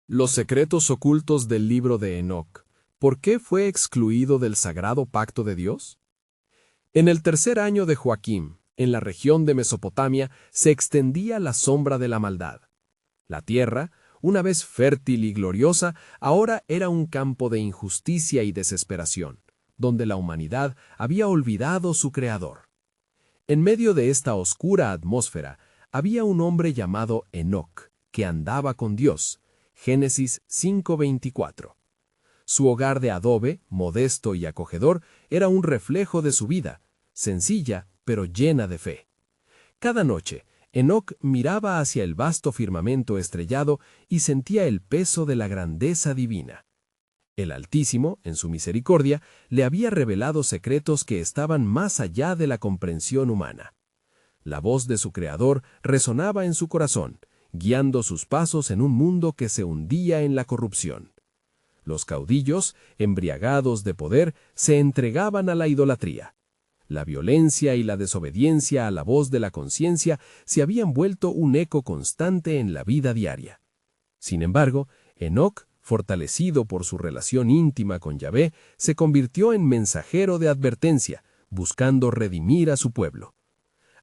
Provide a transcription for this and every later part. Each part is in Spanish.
Los secretos ocultos del libro de Enoc. ¿Por qué fue excluido del sagrado pacto de Dios? En el tercer año de Joaquim, en la región de Mesopotamia, se extendía la sombra de la maldad. La tierra, una vez fértil y gloriosa, ahora era un campo de injusticia y desesperación, donde la humanidad había olvidado su Creador. En medio de esta oscura atmósfera, había un hombre llamado Enoc, que andaba con Dios. Génesis 5:24. Su hogar de adobe, modesto y acogedor, era un reflejo de su vida, sencilla pero llena de fe. Cada noche, Enoc miraba hacia el vasto firmamento estrellado y sentía el peso de la grandeza divina. El Altísimo, en su misericordia, le había revelado secretos que estaban más allá de la comprensión humana. La voz de su Creador resonaba en su corazón, guiando sus pasos en un mundo que se hundía en la corrupción. Los caudillos, embriagados de poder, se entregaban a la idolatría. La violencia y la desobediencia a la voz de la conciencia se habían vuelto un eco constante en la vida diaria. Sin embargo, Enoc, fortalecido por su relación íntima con Yahvé, se convirtió en mensajero de advertencia, buscando redimir a su pueblo.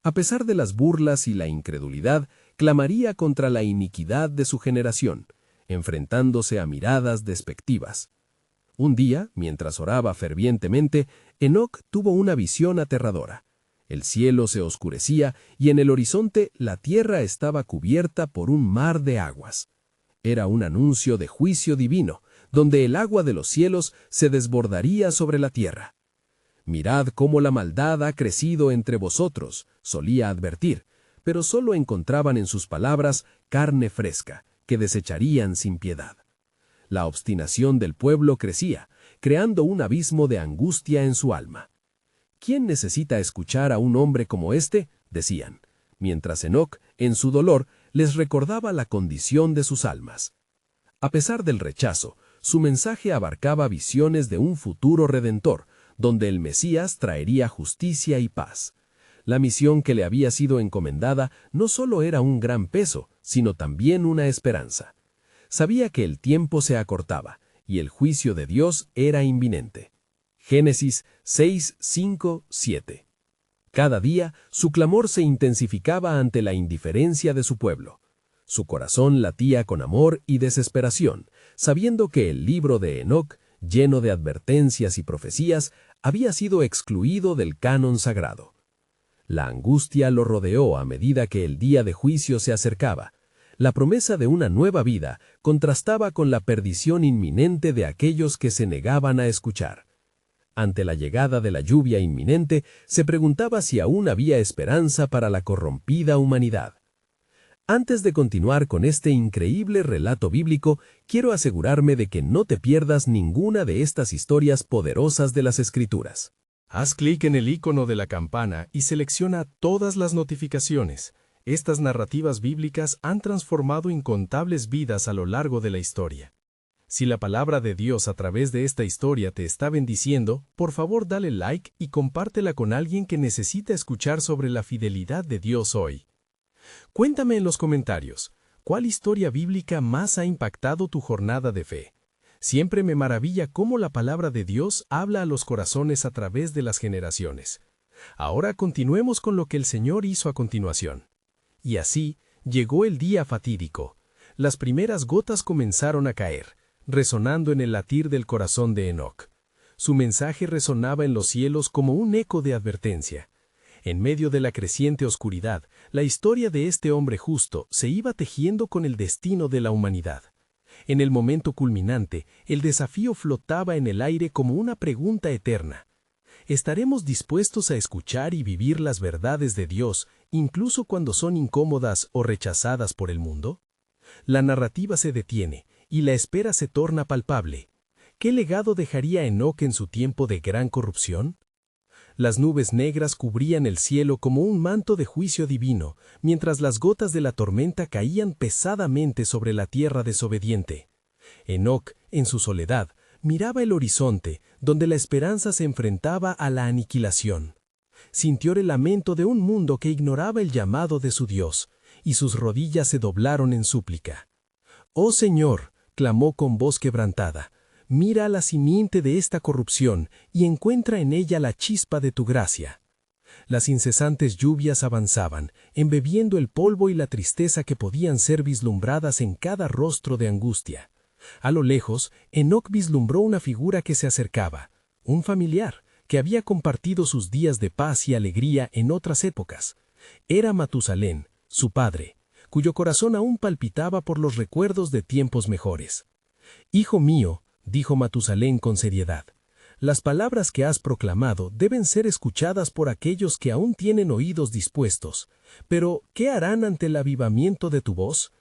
A pesar de las burlas y la incredulidad, clamaría contra la iniquidad de su generación, enfrentándose a miradas despectivas. Un día, mientras oraba fervientemente, Enoc tuvo una visión aterradora. El cielo se oscurecía y en el horizonte la tierra estaba cubierta por un mar de aguas. Era un anuncio de juicio divino, donde el agua de los cielos se desbordaría sobre la tierra. «Mirad cómo la maldad ha crecido entre vosotros», solía advertir, pero solo encontraban en sus palabras carne fresca, que desecharían sin piedad. La obstinación del pueblo crecía, creando un abismo de angustia en su alma. «¿Quién necesita escuchar a un hombre como este?», decían, mientras Enoc, en su dolor, les recordaba la condición de sus almas. A pesar del rechazo, su mensaje abarcaba visiones de un futuro redentor, donde el Mesías traería justicia y paz. La misión que le había sido encomendada no solo era un gran peso, sino también una esperanza. Sabía que el tiempo se acortaba y el juicio de Dios era inminente. Génesis 6, 5, 7. Cada día su clamor se intensificaba ante la indiferencia de su pueblo. Su corazón latía con amor y desesperación, sabiendo que el libro de Enoc, lleno de advertencias y profecías, había sido excluido del canon sagrado. La angustia lo rodeó a medida que el día de juicio se acercaba. La promesa de una nueva vida contrastaba con la perdición inminente de aquellos que se negaban a escuchar. Ante la llegada de la lluvia inminente, se preguntaba si aún había esperanza para la corrompida humanidad. Antes de continuar con este increíble relato bíblico, quiero asegurarme de que no te pierdas ninguna de estas historias poderosas de las Escrituras. Haz clic en el icono de la campana y selecciona todas las notificaciones. Estas narrativas bíblicas han transformado incontables vidas a lo largo de la historia. Si la palabra de Dios a través de esta historia te está bendiciendo, por favor dale like y compártela con alguien que necesita escuchar sobre la fidelidad de Dios hoy. Cuéntame en los comentarios, ¿cuál historia bíblica más ha impactado tu jornada de fe? Siempre me maravilla cómo la palabra de Dios habla a los corazones a través de las generaciones. Ahora continuemos con lo que el Señor hizo a continuación. Y así, llegó el día fatídico. Las primeras gotas comenzaron a caer, resonando en el latir del corazón de Enoc. Su mensaje resonaba en los cielos como un eco de advertencia. En medio de la creciente oscuridad, la historia de este hombre justo se iba tejiendo con el destino de la humanidad. En el momento culminante, el desafío flotaba en el aire como una pregunta eterna. ¿Estaremos dispuestos a escuchar y vivir las verdades de Dios, incluso cuando son incómodas o rechazadas por el mundo? La narrativa se detiene y la espera se torna palpable. ¿Qué legado dejaría Enoc en su tiempo de gran corrupción? Las nubes negras cubrían el cielo como un manto de juicio divino, mientras las gotas de la tormenta caían pesadamente sobre la tierra desobediente. Enoc, en su soledad, miraba el horizonte, donde la esperanza se enfrentaba a la aniquilación. Sintió el lamento de un mundo que ignoraba el llamado de su Dios, y sus rodillas se doblaron en súplica. «Oh Señor, clamó con voz quebrantada, mira a la simiente de esta corrupción y encuentra en ella la chispa de tu gracia. Las incesantes lluvias avanzaban, embebiendo el polvo y la tristeza que podían ser vislumbradas en cada rostro de angustia. A lo lejos, Enoc vislumbró una figura que se acercaba, un familiar, que había compartido sus días de paz y alegría en otras épocas. Era Matusalén, su padre, cuyo corazón aún palpitaba por los recuerdos de tiempos mejores. «Hijo mío», dijo Matusalén con seriedad, «las palabras que has proclamado deben ser escuchadas por aquellos que aún tienen oídos dispuestos. Pero, ¿qué harán ante el avivamiento de tu voz?»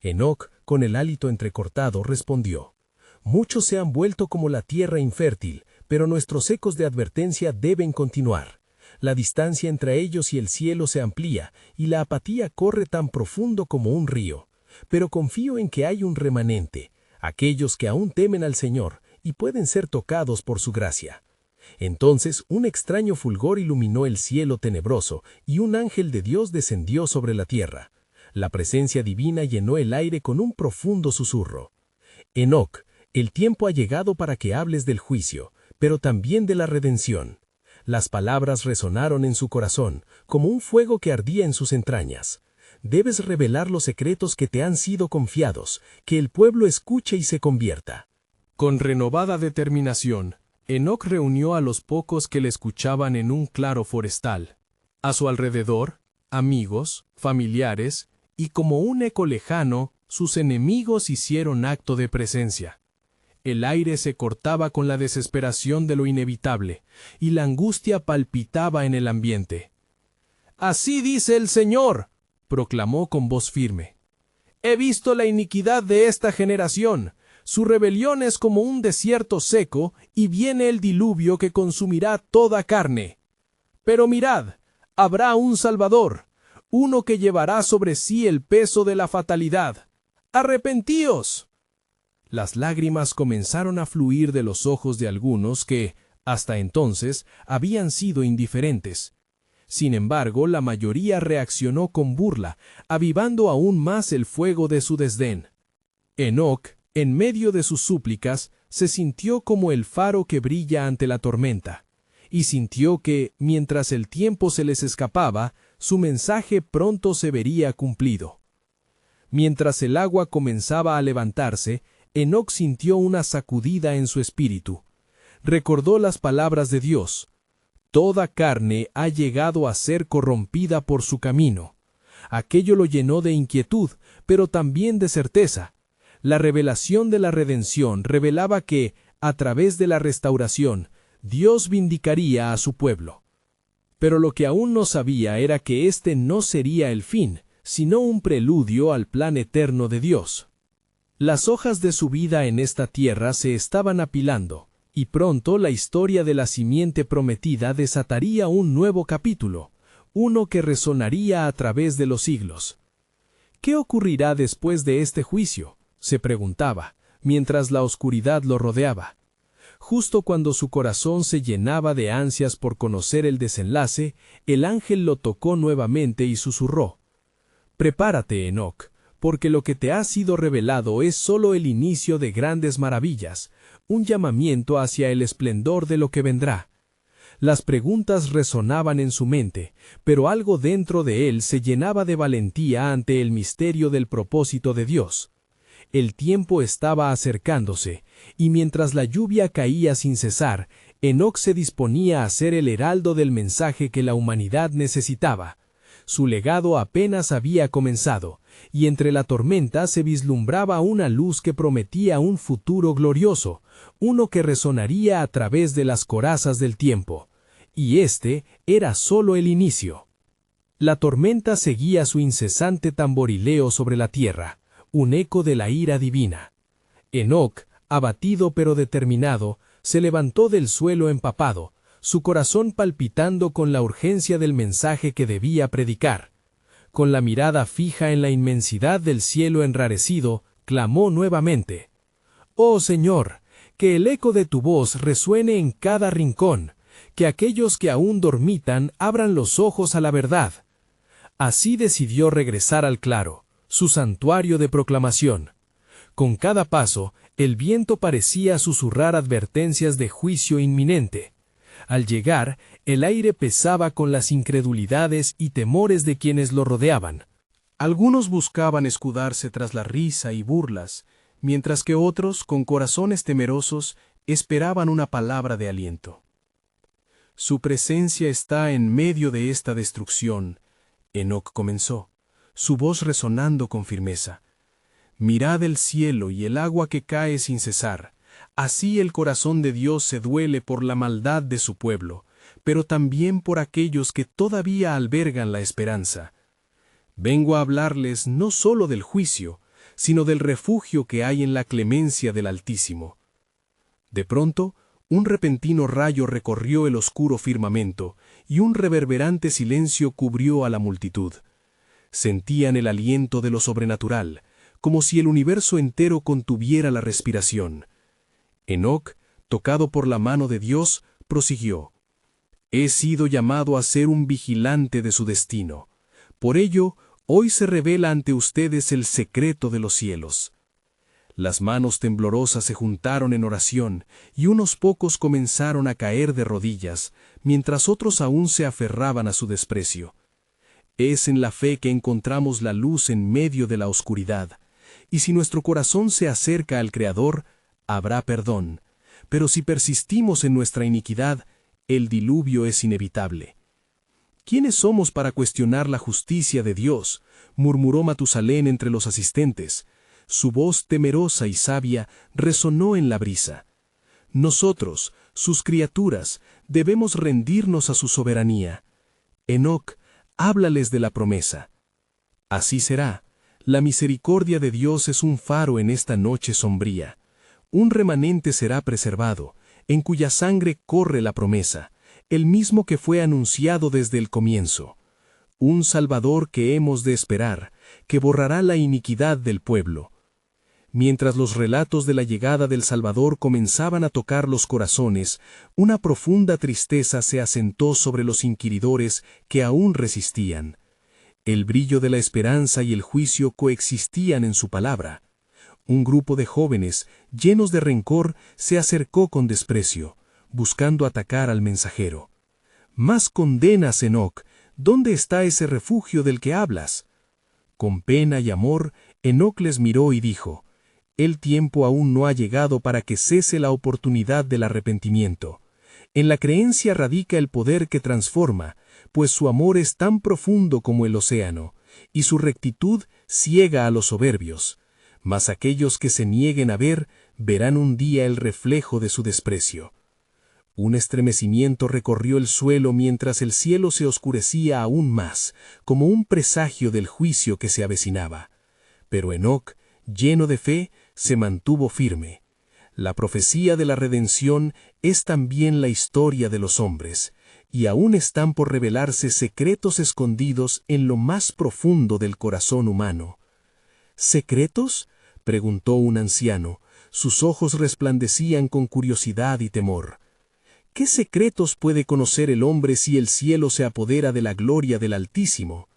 Enoc, con el hálito entrecortado, respondió, «Muchos se han vuelto como la tierra infértil, pero nuestros ecos de advertencia deben continuar. La distancia entre ellos y el cielo se amplía, y la apatía corre tan profundo como un río. Pero confío en que hay un remanente, aquellos que aún temen al Señor, y pueden ser tocados por su gracia». Entonces un extraño fulgor iluminó el cielo tenebroso, y un ángel de Dios descendió sobre la tierra. La presencia divina llenó el aire con un profundo susurro. «Enoc, el tiempo ha llegado para que hables del juicio, pero también de la redención». Las palabras resonaron en su corazón, como un fuego que ardía en sus entrañas. «Debes revelar los secretos que te han sido confiados, que el pueblo escuche y se convierta». Con renovada determinación, Enoc reunió a los pocos que le escuchaban en un claro forestal. A su alrededor, amigos, familiares, y como un eco lejano, sus enemigos hicieron acto de presencia. El aire se cortaba con la desesperación de lo inevitable, y la angustia palpitaba en el ambiente. «Así dice el Señor», proclamó con voz firme. «He visto la iniquidad de esta generación. Su rebelión es como un desierto seco, y viene el diluvio que consumirá toda carne. Pero mirad, habrá un Salvador, uno que llevará sobre sí el peso de la fatalidad. ¡Arrepentíos!». Las lágrimas comenzaron a fluir de los ojos de algunos que, hasta entonces, habían sido indiferentes. Sin embargo, la mayoría reaccionó con burla, avivando aún más el fuego de su desdén. Enoc, en medio de sus súplicas, se sintió como el faro que brilla ante la tormenta, y sintió que, mientras el tiempo se les escapaba, su mensaje pronto se vería cumplido. Mientras el agua comenzaba a levantarse, Enoc sintió una sacudida en su espíritu. Recordó las palabras de Dios: «Toda carne ha llegado a ser corrompida por su camino». Aquello lo llenó de inquietud, pero también de certeza. La revelación de la redención revelaba que, a través de la restauración, Dios vindicaría a su pueblo. Pero lo que aún no sabía era que este no sería el fin, sino un preludio al plan eterno de Dios. Las hojas de su vida en esta tierra se estaban apilando, y pronto la historia de la simiente prometida desataría un nuevo capítulo, uno que resonaría a través de los siglos. ¿Qué ocurrirá después de este juicio?, se preguntaba, mientras la oscuridad lo rodeaba. Justo cuando su corazón se llenaba de ansias por conocer el desenlace, el ángel lo tocó nuevamente y susurró: «Prepárate, Enoc, porque lo que te ha sido revelado es solo el inicio de grandes maravillas, un llamamiento hacia el esplendor de lo que vendrá». Las preguntas resonaban en su mente, pero algo dentro de él se llenaba de valentía ante el misterio del propósito de Dios. El tiempo estaba acercándose, y mientras la lluvia caía sin cesar, Enoc se disponía a ser el heraldo del mensaje que la humanidad necesitaba. Su legado apenas había comenzado, y entre la tormenta se vislumbraba una luz que prometía un futuro glorioso, uno que resonaría a través de las corazas del tiempo. Y este era solo el inicio. La tormenta seguía su incesante tamborileo sobre la tierra, un eco de la ira divina. Enoc, abatido pero determinado, se levantó del suelo empapado, su corazón palpitando con la urgencia del mensaje que debía predicar. Con la mirada fija en la inmensidad del cielo enrarecido, clamó nuevamente: «Oh Señor, que el eco de tu voz resuene en cada rincón, que aquellos que aún dormitan abran los ojos a la verdad». Así decidió regresar al claro, su santuario de proclamación. Con cada paso, el viento parecía susurrar advertencias de juicio inminente. Al llegar, el aire pesaba con las incredulidades y temores de quienes lo rodeaban. Algunos buscaban escudarse tras la risa y burlas, mientras que otros, con corazones temerosos, esperaban una palabra de aliento. Su presencia está en medio de esta destrucción, Enoc comenzó, su voz resonando con firmeza. Mirad el cielo y el agua que cae sin cesar. Así el corazón de Dios se duele por la maldad de su pueblo, pero también por aquellos que todavía albergan la esperanza. Vengo a hablarles no solo del juicio, sino del refugio que hay en la clemencia del Altísimo. De pronto, un repentino rayo recorrió el oscuro firmamento, y un reverberante silencio cubrió a la multitud. Sentían el aliento de lo sobrenatural, como si el universo entero contuviera la respiración. Enoc, tocado por la mano de Dios, prosiguió: «He sido llamado a ser un vigilante de su destino. Por ello, hoy se revela ante ustedes el secreto de los cielos». Las manos temblorosas se juntaron en oración, y unos pocos comenzaron a caer de rodillas, mientras otros aún se aferraban a su desprecio. Es en la fe que encontramos la luz en medio de la oscuridad, y si nuestro corazón se acerca al Creador, habrá perdón, pero si persistimos en nuestra iniquidad, el diluvio es inevitable. ¿Quiénes somos para cuestionar la justicia de Dios?, murmuró Matusalén entre los asistentes. Su voz temerosa y sabia resonó en la brisa. Nosotros, sus criaturas, debemos rendirnos a su soberanía. Enoc, háblales de la promesa. Así será. La misericordia de Dios es un faro en esta noche sombría. Un remanente será preservado, en cuya sangre corre la promesa, el mismo que fue anunciado desde el comienzo. Un Salvador que hemos de esperar, que borrará la iniquidad del pueblo. Mientras los relatos de la llegada del Salvador comenzaban a tocar los corazones, una profunda tristeza se asentó sobre los inquiridores que aún resistían. El brillo de la esperanza y el juicio coexistían en su palabra. Un grupo de jóvenes, llenos de rencor, se acercó con desprecio, buscando atacar al mensajero. «Más condenas, Enoc, ¿dónde está ese refugio del que hablas?» Con pena y amor, Enoc les miró y dijo: «El tiempo aún no ha llegado para que cese la oportunidad del arrepentimiento. En la creencia radica el poder que transforma, pues su amor es tan profundo como el océano, y su rectitud ciega a los soberbios. Mas aquellos que se nieguen a ver, verán un día el reflejo de su desprecio». Un estremecimiento recorrió el suelo mientras el cielo se oscurecía aún más, como un presagio del juicio que se avecinaba. Pero Enoc, lleno de fe, se mantuvo firme. La profecía de la redención es también la historia de los hombres, y aún están por revelarse secretos escondidos en lo más profundo del corazón humano. ¿Secretos?, preguntó un anciano. Sus ojos resplandecían con curiosidad y temor. ¿Qué secretos puede conocer el hombre si el cielo se apodera de la gloria del Altísimo?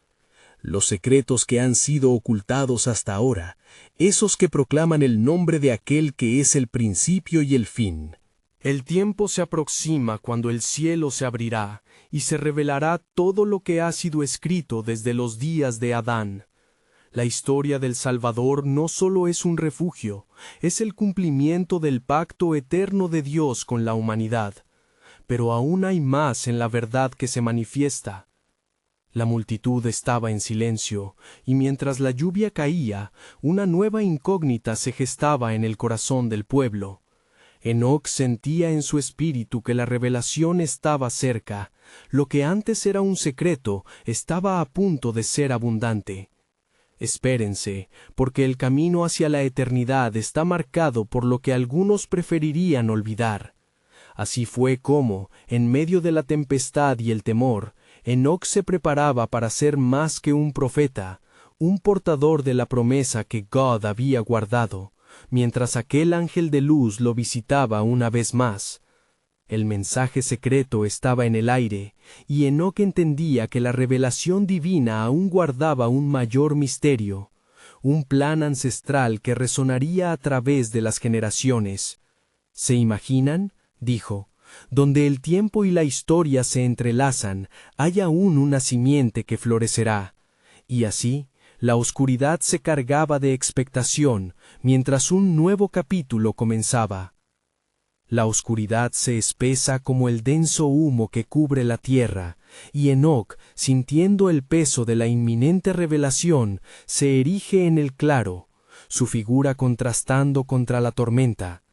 Los secretos que han sido ocultados hasta ahora, esos que proclaman el nombre de aquel que es el principio y el fin. El tiempo se aproxima cuando el cielo se abrirá y se revelará todo lo que ha sido escrito desde los días de Adán. La historia del Salvador no solo es un refugio, es el cumplimiento del pacto eterno de Dios con la humanidad. Pero aún hay más en la verdad que se manifiesta. La multitud estaba en silencio, y mientras la lluvia caía, una nueva incógnita se gestaba en el corazón del pueblo. Enoc sentía en su espíritu que la revelación estaba cerca. Lo que antes era un secreto estaba a punto de ser abundante. Espérense, porque el camino hacia la eternidad está marcado por lo que algunos preferirían olvidar. Así fue como, en medio de la tempestad y el temor, Enoc se preparaba para ser más que un profeta, un portador de la promesa que God había guardado, mientras aquel ángel de luz lo visitaba una vez más. El mensaje secreto estaba en el aire, y Enoc entendía que la revelación divina aún guardaba un mayor misterio, un plan ancestral que resonaría a través de las generaciones. ¿Se imaginan?, dijo, donde el tiempo y la historia se entrelazan, hay aún una simiente que florecerá. Y así, la oscuridad se cargaba de expectación, mientras un nuevo capítulo comenzaba. La oscuridad se espesa como el denso humo que cubre la tierra, y Enoc, sintiendo el peso de la inminente revelación, se erige en el claro, su figura contrastando contra la tormenta.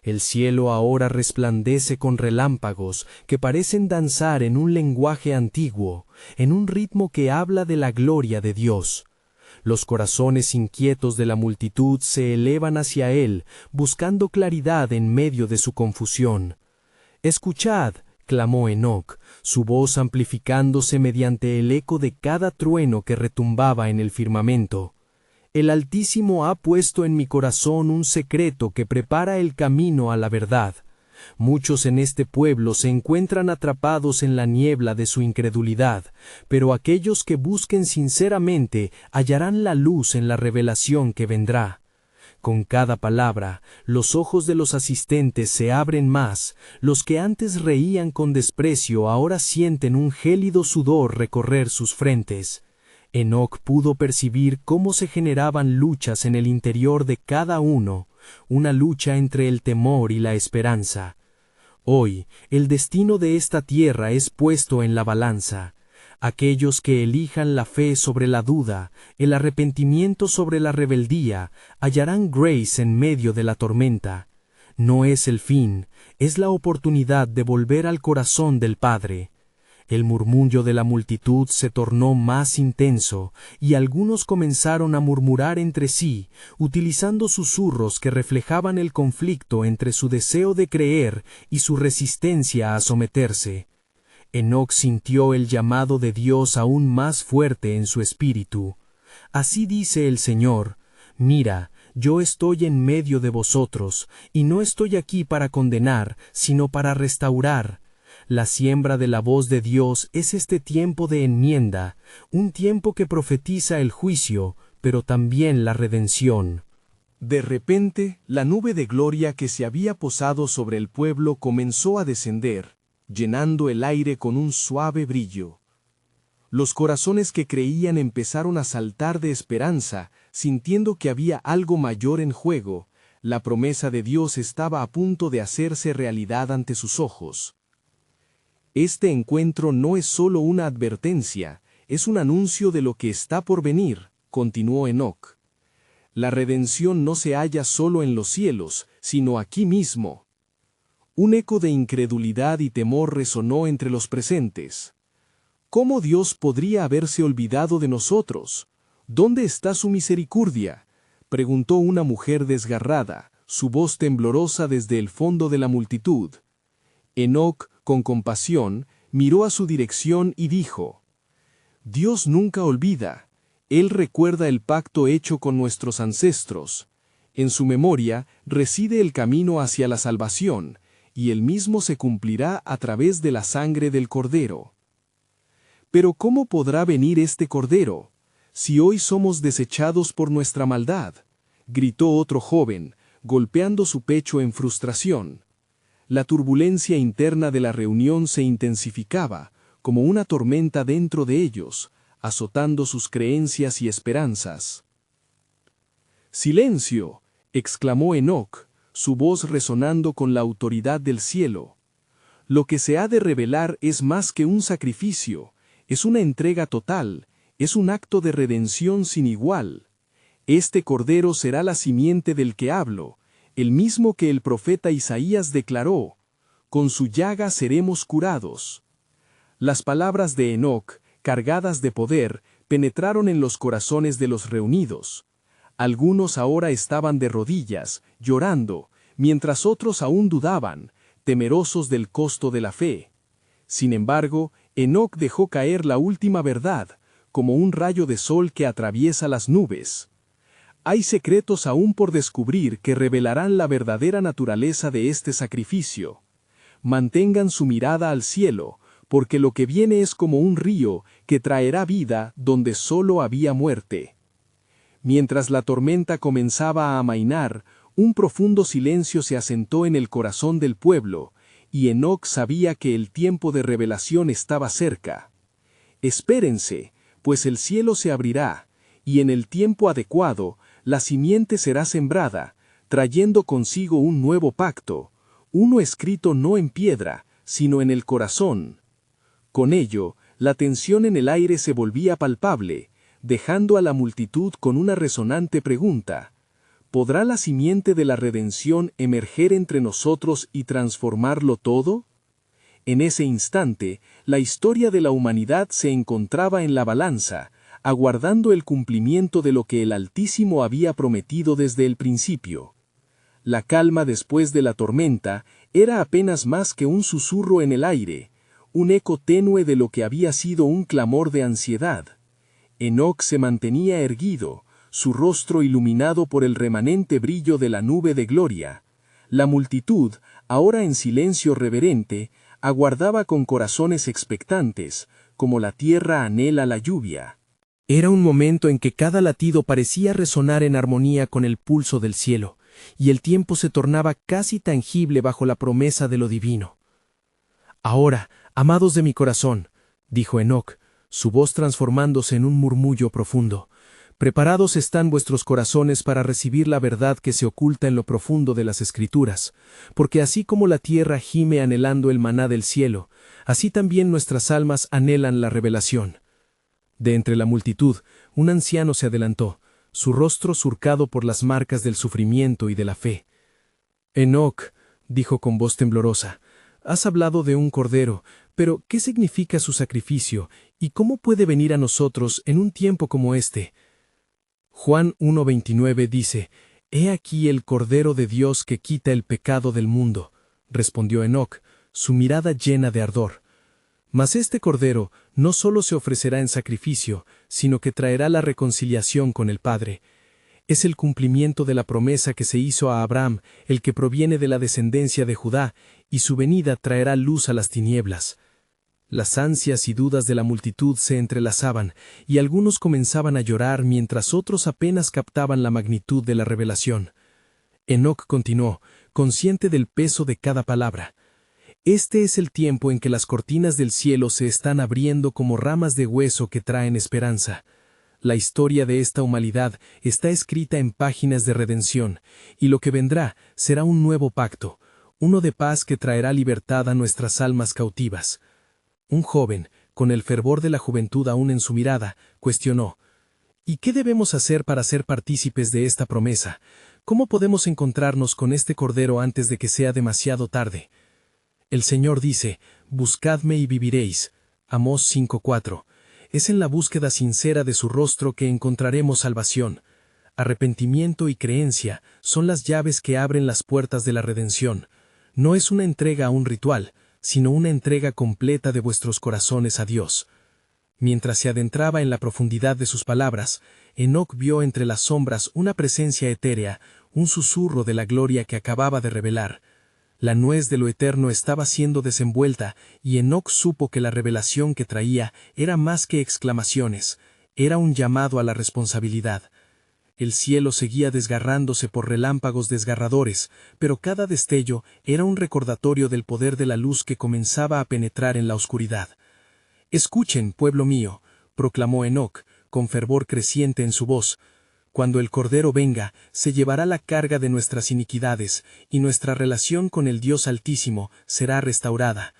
El cielo ahora resplandece con relámpagos que parecen danzar en un lenguaje antiguo, en un ritmo que habla de la gloria de Dios. Los corazones inquietos de la multitud se elevan hacia él, buscando claridad en medio de su confusión. «Escuchad», clamó Enoc, su voz amplificándose mediante el eco de cada trueno que retumbaba en el firmamento. «El Altísimo ha puesto en mi corazón un secreto que prepara el camino a la verdad. Muchos en este pueblo se encuentran atrapados en la niebla de su incredulidad, pero aquellos que busquen sinceramente hallarán la luz en la revelación que vendrá». Con cada palabra, los ojos de los asistentes se abren más, los que antes reían con desprecio ahora sienten un gélido sudor recorrer sus frentes. Enoc pudo percibir cómo se generaban luchas en el interior de cada uno, una lucha entre el temor y la esperanza. Hoy, el destino de esta tierra es puesto en la balanza. Aquellos que elijan la fe sobre la duda, el arrepentimiento sobre la rebeldía, hallarán grace en medio de la tormenta. No es el fin, es la oportunidad de volver al corazón del Padre. El murmullo de la multitud se tornó más intenso, y algunos comenzaron a murmurar entre sí, utilizando susurros que reflejaban el conflicto entre su deseo de creer y su resistencia a someterse. Enoc sintió el llamado de Dios aún más fuerte en su espíritu. «Así dice el Señor, mira, yo estoy en medio de vosotros, y no estoy aquí para condenar, sino para restaurar». La siembra de la voz de Dios es este tiempo de enmienda, un tiempo que profetiza el juicio, pero también la redención. De repente, la nube de gloria que se había posado sobre el pueblo comenzó a descender, llenando el aire con un suave brillo. Los corazones que creían empezaron a saltar de esperanza, sintiendo que había algo mayor en juego. La promesa de Dios estaba a punto de hacerse realidad ante sus ojos. Este encuentro no es solo una advertencia, es un anuncio de lo que está por venir, continuó Enoc. La redención no se halla solo en los cielos, sino aquí mismo. Un eco de incredulidad y temor resonó entre los presentes. ¿Cómo Dios podría haberse olvidado de nosotros? ¿Dónde está su misericordia?, preguntó una mujer desgarrada, su voz temblorosa desde el fondo de la multitud. Enoc, con compasión, miró a su dirección y dijo: «Dios nunca olvida. Él recuerda el pacto hecho con nuestros ancestros. En su memoria reside el camino hacia la salvación, y el mismo se cumplirá a través de la sangre del Cordero». «Pero ¿cómo podrá venir este Cordero, si hoy somos desechados por nuestra maldad?», gritó otro joven, golpeando su pecho en frustración. La turbulencia interna de la reunión se intensificaba, como una tormenta dentro de ellos, azotando sus creencias y esperanzas. «¡Silencio!», exclamó Enoc, su voz resonando con la autoridad del cielo. «Lo que se ha de revelar es más que un sacrificio, es una entrega total, es un acto de redención sin igual. Este Cordero será la simiente del que hablo, el mismo que el profeta Isaías declaró: «Con su llaga seremos curados». Las palabras de Enoc, cargadas de poder, penetraron en los corazones de los reunidos. Algunos ahora estaban de rodillas, llorando, mientras otros aún dudaban, temerosos del costo de la fe. Sin embargo, Enoc dejó caer la última verdad, como un rayo de sol que atraviesa las nubes. Hay secretos aún por descubrir que revelarán la verdadera naturaleza de este sacrificio. Mantengan su mirada al cielo, porque lo que viene es como un río que traerá vida donde solo había muerte. Mientras la tormenta comenzaba a amainar, un profundo silencio se asentó en el corazón del pueblo, y Enoc sabía que el tiempo de revelación estaba cerca. Espérense, pues el cielo se abrirá, y en el tiempo adecuado, la simiente será sembrada, trayendo consigo un nuevo pacto, uno escrito no en piedra, sino en el corazón. Con ello, la tensión en el aire se volvía palpable, dejando a la multitud con una resonante pregunta: ¿podrá la simiente de la redención emerger entre nosotros y transformarlo todo? En ese instante, la historia de la humanidad se encontraba en la balanza, aguardando el cumplimiento de lo que el Altísimo había prometido desde el principio. La calma después de la tormenta era apenas más que un susurro en el aire, un eco tenue de lo que había sido un clamor de ansiedad. Enoc se mantenía erguido, su rostro iluminado por el remanente brillo de la nube de gloria. La multitud, ahora en silencio reverente, aguardaba con corazones expectantes, como la tierra anhela la lluvia. Era un momento en que cada latido parecía resonar en armonía con el pulso del cielo, y el tiempo se tornaba casi tangible bajo la promesa de lo divino. «Ahora, amados de mi corazón», dijo Enoc, su voz transformándose en un murmullo profundo, «preparados están vuestros corazones para recibir la verdad que se oculta en lo profundo de las Escrituras, porque así como la tierra gime anhelando el maná del cielo, así también nuestras almas anhelan la revelación». De entre la multitud, un anciano se adelantó, su rostro surcado por las marcas del sufrimiento y de la fe. «Enoc», dijo con voz temblorosa, «has hablado de un cordero, pero ¿qué significa su sacrificio y cómo puede venir a nosotros en un tiempo como este?» Juan 1:29 dice: «He aquí el Cordero de Dios que quita el pecado del mundo», respondió Enoc, su mirada llena de ardor. «Mas este Cordero no solo se ofrecerá en sacrificio, sino que traerá la reconciliación con el Padre. Es el cumplimiento de la promesa que se hizo a Abraham, el que proviene de la descendencia de Judá, y su venida traerá luz a las tinieblas». Las ansias y dudas de la multitud se entrelazaban, y algunos comenzaban a llorar mientras otros apenas captaban la magnitud de la revelación. Enoc continuó, consciente del peso de cada palabra. «Este es el tiempo en que las cortinas del cielo se están abriendo como ramas de hueso que traen esperanza. La historia de esta humanidad está escrita en páginas de redención, y lo que vendrá será un nuevo pacto, uno de paz que traerá libertad a nuestras almas cautivas». Un joven, con el fervor de la juventud aún en su mirada, cuestionó: «¿Y qué debemos hacer para ser partícipes de esta promesa? ¿Cómo podemos encontrarnos con este Cordero antes de que sea demasiado tarde?» El Señor dice: «Buscadme y viviréis». Amós 5:4. Es en la búsqueda sincera de su rostro que encontraremos salvación. Arrepentimiento y creencia son las llaves que abren las puertas de la redención. No es una entrega a un ritual, sino una entrega completa de vuestros corazones a Dios. Mientras se adentraba en la profundidad de sus palabras, Enoc vio entre las sombras una presencia etérea, un susurro de la gloria que acababa de revelar. La nuez de lo eterno estaba siendo desenvuelta, y Enoc supo que la revelación que traía era más que exclamaciones, era un llamado a la responsabilidad. El cielo seguía desgarrándose por relámpagos desgarradores, pero cada destello era un recordatorio del poder de la luz que comenzaba a penetrar en la oscuridad. «Escuchen, pueblo mío», proclamó Enoc, con fervor creciente en su voz. «Cuando el Cordero venga, se llevará la carga de nuestras iniquidades, y nuestra relación con el Dios Altísimo será restaurada.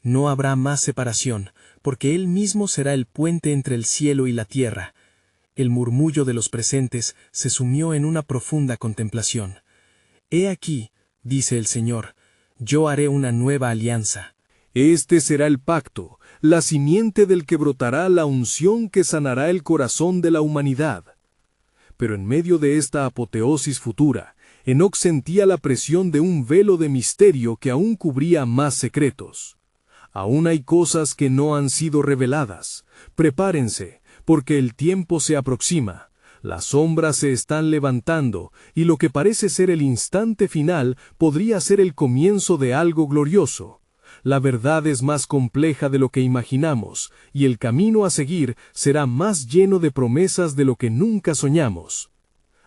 No habrá más separación, porque Él mismo será el puente entre el cielo y la tierra». El murmullo de los presentes se sumió en una profunda contemplación. «He aquí», dice el Señor, «yo haré una nueva alianza». Este será el pacto, la simiente del que brotará la unción que sanará el corazón de la humanidad. Pero en medio de esta apoteosis futura, Enoc sentía la presión de un velo de misterio que aún cubría más secretos. Aún hay cosas que no han sido reveladas. Prepárense, porque el tiempo se aproxima, las sombras se están levantando, y lo que parece ser el instante final podría ser el comienzo de algo glorioso. La verdad es más compleja de lo que imaginamos, y el camino a seguir será más lleno de promesas de lo que nunca soñamos.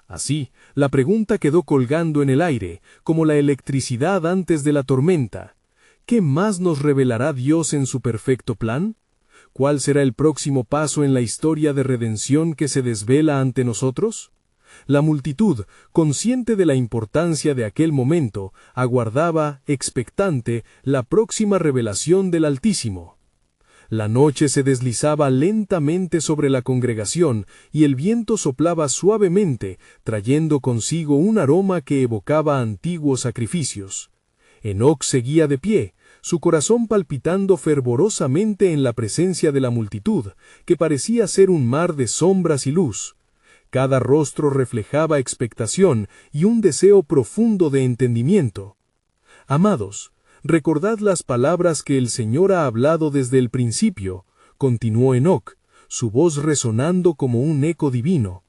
Así, la pregunta quedó colgando en el aire, como la electricidad antes de la tormenta. ¿Qué más nos revelará Dios en su perfecto plan? ¿Cuál será el próximo paso en la historia de redención que se desvela ante nosotros? La multitud, consciente de la importancia de aquel momento, aguardaba, expectante, la próxima revelación del Altísimo. La noche se deslizaba lentamente sobre la congregación y el viento soplaba suavemente, trayendo consigo un aroma que evocaba antiguos sacrificios. Enoc seguía de pie, su corazón palpitando fervorosamente en la presencia de la multitud, que parecía ser un mar de sombras y luz. Cada rostro reflejaba expectación y un deseo profundo de entendimiento. Amados, recordad las palabras que el Señor ha hablado desde el principio, continuó Enoc, su voz resonando como un eco divino.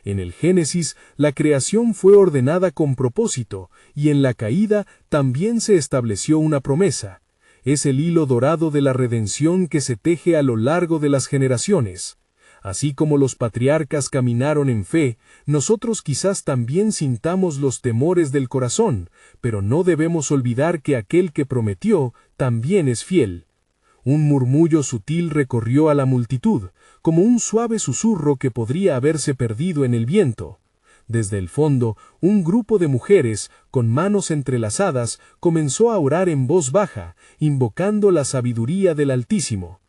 En el Génesis, la creación fue ordenada con propósito, y en la caída también se estableció una promesa. Es el hilo dorado de la redención que se teje a lo largo de las generaciones. Así como los patriarcas caminaron en fe, nosotros quizás también sintamos los temores del corazón, pero no debemos olvidar que aquel que prometió también es fiel. Un murmullo sutil recorrió a la multitud, como un suave susurro que podría haberse perdido en el viento. Desde el fondo, un grupo de mujeres, con manos entrelazadas, comenzó a orar en voz baja, invocando la sabiduría del Altísimo.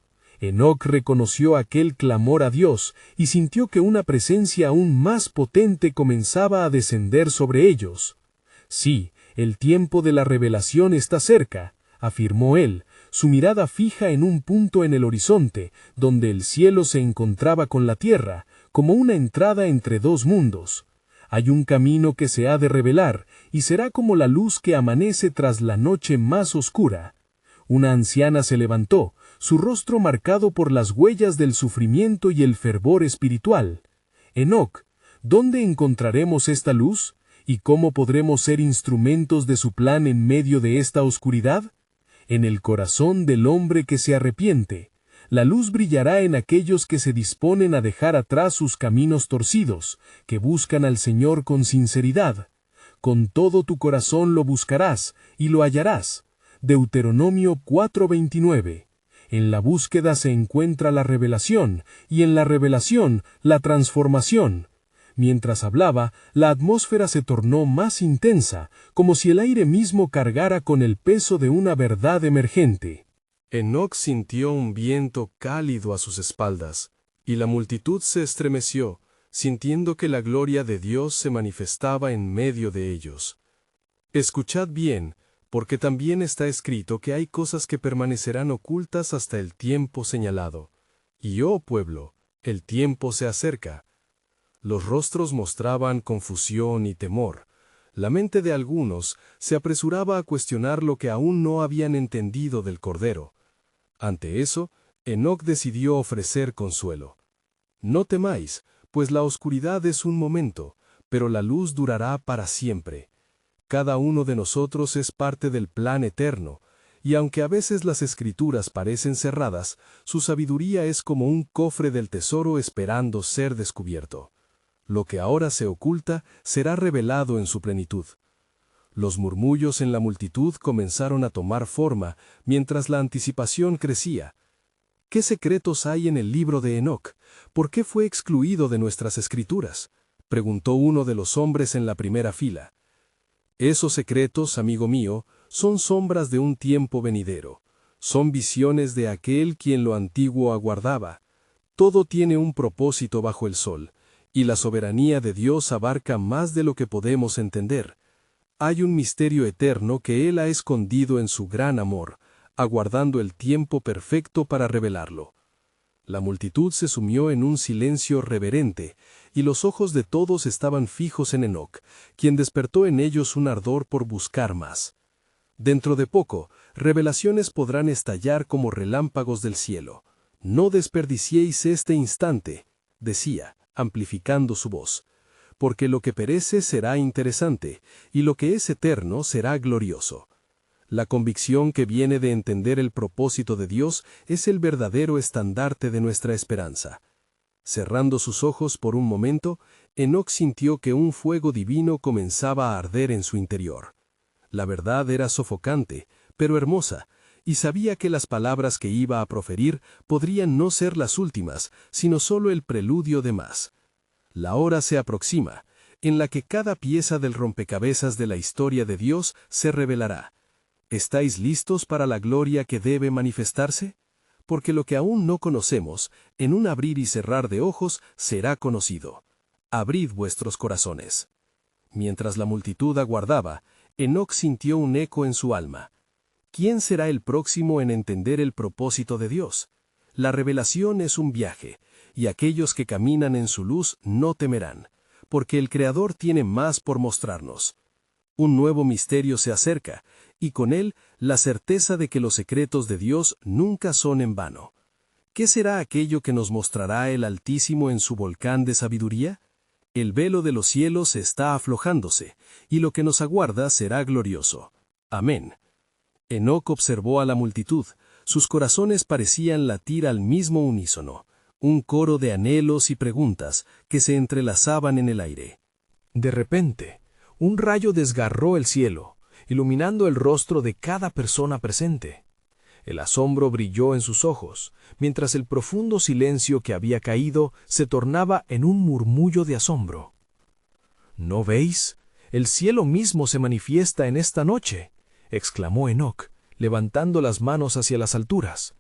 Enoc reconoció aquel clamor a Dios y sintió que una presencia aún más potente comenzaba a descender sobre ellos. Sí, el tiempo de la revelación está cerca, afirmó él, su mirada fija en un punto en el horizonte, donde el cielo se encontraba con la tierra, como una entrada entre dos mundos. Hay un camino que se ha de revelar, y será como la luz que amanece tras la noche más oscura. Una anciana se levantó, su rostro marcado por las huellas del sufrimiento y el fervor espiritual. Enoc, ¿dónde encontraremos esta luz? ¿Y cómo podremos ser instrumentos de su plan en medio de esta oscuridad? En el corazón del hombre que se arrepiente. La luz brillará en aquellos que se disponen a dejar atrás sus caminos torcidos, que buscan al Señor con sinceridad. Con todo tu corazón lo buscarás, y lo hallarás. Deuteronomio 4:29. En la búsqueda se encuentra la revelación, y en la revelación, la transformación. Mientras hablaba, la atmósfera se tornó más intensa, como si el aire mismo cargara con el peso de una verdad emergente. Enoc sintió un viento cálido a sus espaldas, y la multitud se estremeció, sintiendo que la gloria de Dios se manifestaba en medio de ellos. Escuchad bien, porque también está escrito que hay cosas que permanecerán ocultas hasta el tiempo señalado. Y oh pueblo, el tiempo se acerca. Los rostros mostraban confusión y temor. La mente de algunos se apresuraba a cuestionar lo que aún no habían entendido del Cordero. Ante eso, Enoc decidió ofrecer consuelo. No temáis, pues la oscuridad es un momento, pero la luz durará para siempre. Cada uno de nosotros es parte del plan eterno, y aunque a veces las escrituras parecen cerradas, su sabiduría es como un cofre del tesoro esperando ser descubierto. Lo que ahora se oculta será revelado en su plenitud. Los murmullos en la multitud comenzaron a tomar forma mientras la anticipación crecía. ¿Qué secretos hay en el libro de Enoc? ¿Por qué fue excluido de nuestras escrituras?, preguntó uno de los hombres en la primera fila. Esos secretos, amigo mío, son sombras de un tiempo venidero. Son visiones de aquel quien lo antiguo aguardaba. Todo tiene un propósito bajo el sol, y la soberanía de Dios abarca más de lo que podemos entender. Hay un misterio eterno que Él ha escondido en su gran amor, aguardando el tiempo perfecto para revelarlo. La multitud se sumió en un silencio reverente, y los ojos de todos estaban fijos en Enoc, quien despertó en ellos un ardor por buscar más. Dentro de poco, revelaciones podrán estallar como relámpagos del cielo. No desperdiciéis este instante, decía, amplificando su voz, porque lo que perece será interesante, y lo que es eterno será glorioso. La convicción que viene de entender el propósito de Dios es el verdadero estandarte de nuestra esperanza. Cerrando sus ojos por un momento, Enoc sintió que un fuego divino comenzaba a arder en su interior. La verdad era sofocante, pero hermosa, y sabía que las palabras que iba a proferir podrían no ser las últimas, sino solo el preludio de más. La hora se aproxima, en la que cada pieza del rompecabezas de la historia de Dios se revelará. ¿Estáis listos para la gloria que debe manifestarse? Porque lo que aún no conocemos, en un abrir y cerrar de ojos, será conocido. Abrid vuestros corazones. Mientras la multitud aguardaba, Enoc sintió un eco en su alma. ¿Quién será el próximo en entender el propósito de Dios? La revelación es un viaje, y aquellos que caminan en su luz no temerán, porque el Creador tiene más por mostrarnos. Un nuevo misterio se acerca, y con él la certeza de que los secretos de Dios nunca son en vano. ¿Qué será aquello que nos mostrará el Altísimo en su volcán de sabiduría? El velo de los cielos está aflojándose, y lo que nos aguarda será glorioso. Amén. Enoc observó a la multitud, sus corazones parecían latir al mismo unísono, un coro de anhelos y preguntas que se entrelazaban en el aire. De repente, un rayo desgarró el cielo, iluminando el rostro de cada persona presente. El asombro brilló en sus ojos, mientras el profundo silencio que había caído se tornaba en un murmullo de asombro. ¿No veis? El cielo mismo se manifiesta en esta noche, exclamó Enoc, levantando las manos hacia las alturas.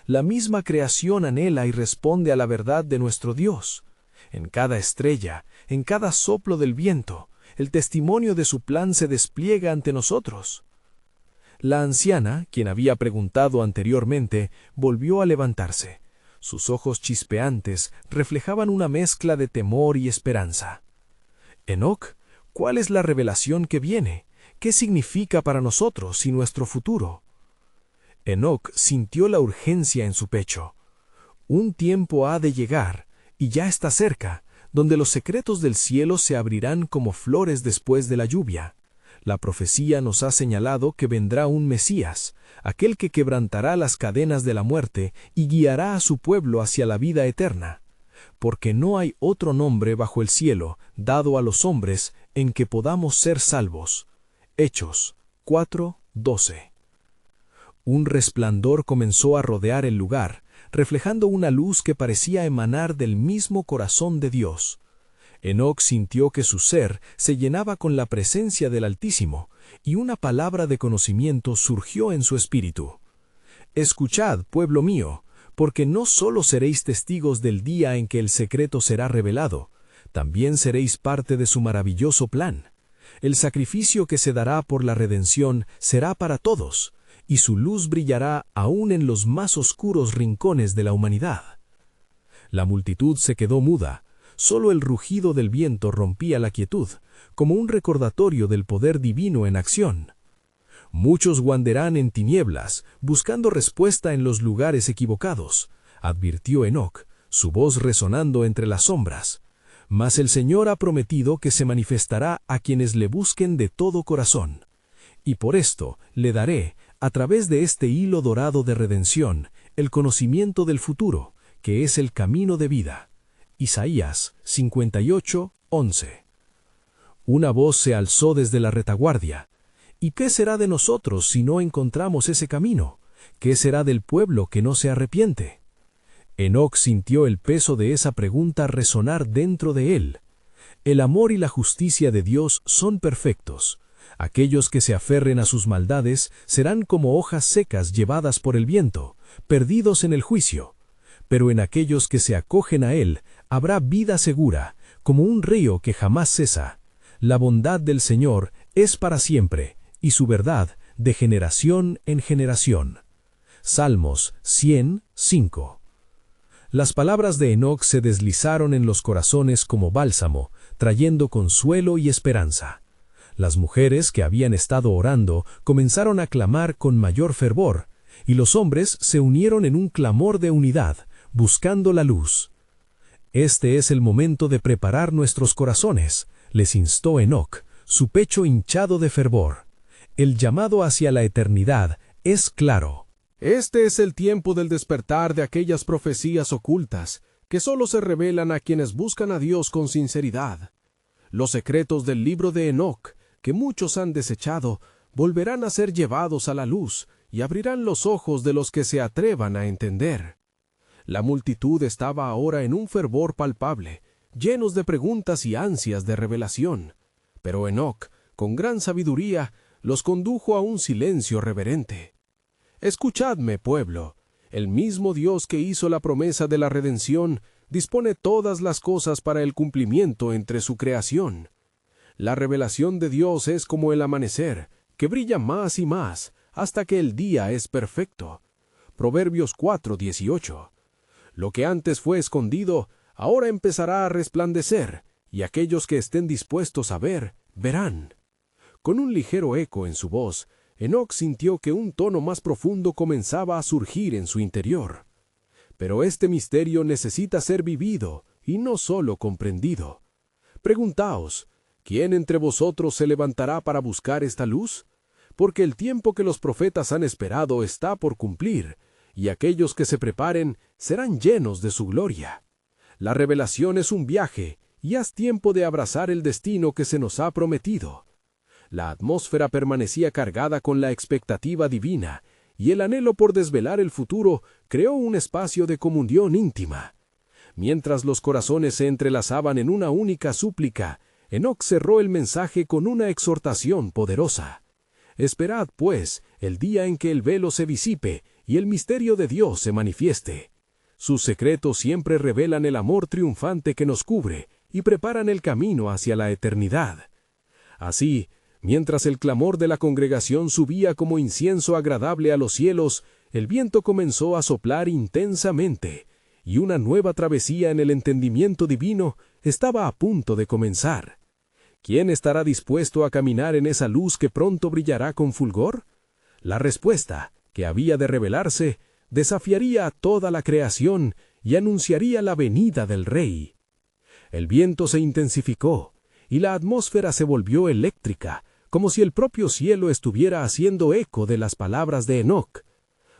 La misma creación anhela y responde a la verdad de nuestro Dios. En cada estrella, en cada soplo del viento, el testimonio de su plan se despliega ante nosotros. La anciana, quien había preguntado anteriormente, volvió a levantarse. Sus ojos chispeantes reflejaban una mezcla de temor y esperanza. Enoc, ¿cuál es la revelación que viene? ¿Qué significa para nosotros y nuestro futuro? Enoc sintió la urgencia en su pecho. Un tiempo ha de llegar, y ya está cerca, donde los secretos del cielo se abrirán como flores después de la lluvia. La profecía nos ha señalado que vendrá un Mesías, aquel que quebrantará las cadenas de la muerte y guiará a su pueblo hacia la vida eterna. Porque no hay otro nombre bajo el cielo dado a los hombres en que podamos ser salvos. Hechos 4:12. Un resplandor comenzó a rodear el lugar, reflejando una luz que parecía emanar del mismo corazón de Dios. Enoc sintió que su ser se llenaba con la presencia del Altísimo, y una palabra de conocimiento surgió en su espíritu. Escuchad, pueblo mío, porque no solo seréis testigos del día en que el secreto será revelado, también seréis parte de su maravilloso plan. El sacrificio que se dará por la redención será para todos, y su luz brillará aún en los más oscuros rincones de la humanidad. La multitud se quedó muda, solo el rugido del viento rompía la quietud, como un recordatorio del poder divino en acción. Muchos wanderán en tinieblas, buscando respuesta en los lugares equivocados, advirtió Enoc, su voz resonando entre las sombras. Mas el Señor ha prometido que se manifestará a quienes le busquen de todo corazón. Y por esto le daré, a través de este hilo dorado de redención, el conocimiento del futuro, que es el camino de vida. Isaías 58:11. Una voz se alzó desde la retaguardia. ¿Y qué será de nosotros si no encontramos ese camino? ¿Qué será del pueblo que no se arrepiente? Enoc sintió el peso de esa pregunta resonar dentro de él. El amor y la justicia de Dios son perfectos. Aquellos que se aferren a sus maldades serán como hojas secas llevadas por el viento, perdidos en el juicio. Pero en aquellos que se acogen a Él habrá vida segura, como un río que jamás cesa. La bondad del Señor es para siempre, y su verdad de generación en generación. Salmos 100:5. Las palabras de Enoc se deslizaron en los corazones como bálsamo, trayendo consuelo y esperanza. Las mujeres que habían estado orando comenzaron a clamar con mayor fervor, y los hombres se unieron en un clamor de unidad, buscando la luz. Este es el momento de preparar nuestros corazones, les instó Enoc, su pecho hinchado de fervor. El llamado hacia la eternidad es claro. Este es el tiempo del despertar de aquellas profecías ocultas que solo se revelan a quienes buscan a Dios con sinceridad. Los secretos del libro de Enoc, que muchos han desechado, volverán a ser llevados a la luz y abrirán los ojos de los que se atrevan a entender. La multitud estaba ahora en un fervor palpable, llenos de preguntas y ansias de revelación. Pero Enoc, con gran sabiduría, los condujo a un silencio reverente. Escuchadme, pueblo. El mismo Dios que hizo la promesa de la redención dispone todas las cosas para el cumplimiento entre su creación. La revelación de Dios es como el amanecer, que brilla más y más, hasta que el día es perfecto. Proverbios 4:18. Lo que antes fue escondido, ahora empezará a resplandecer, y aquellos que estén dispuestos a ver, verán. Con un ligero eco en su voz, Enoc sintió que un tono más profundo comenzaba a surgir en su interior. Pero este misterio necesita ser vivido, y no solo comprendido. Preguntaos, ¿quién entre vosotros se levantará para buscar esta luz? Porque el tiempo que los profetas han esperado está por cumplir, y aquellos que se preparen serán llenos de su gloria. La revelación es un viaje, y haz tiempo de abrazar el destino que se nos ha prometido. La atmósfera permanecía cargada con la expectativa divina, y el anhelo por desvelar el futuro creó un espacio de comunión íntima. Mientras los corazones se entrelazaban en una única súplica, Enoc cerró el mensaje con una exhortación poderosa. Esperad, pues, el día en que el velo se disipe y el misterio de Dios se manifieste. Sus secretos siempre revelan el amor triunfante que nos cubre y preparan el camino hacia la eternidad. Así, mientras el clamor de la congregación subía como incienso agradable a los cielos, el viento comenzó a soplar intensamente, y una nueva travesía en el entendimiento divino estaba a punto de comenzar. ¿Quién estará dispuesto a caminar en esa luz que pronto brillará con fulgor? La respuesta, que había de revelarse, desafiaría a toda la creación y anunciaría la venida del Rey. El viento se intensificó, y la atmósfera se volvió eléctrica, como si el propio cielo estuviera haciendo eco de las palabras de Enoc.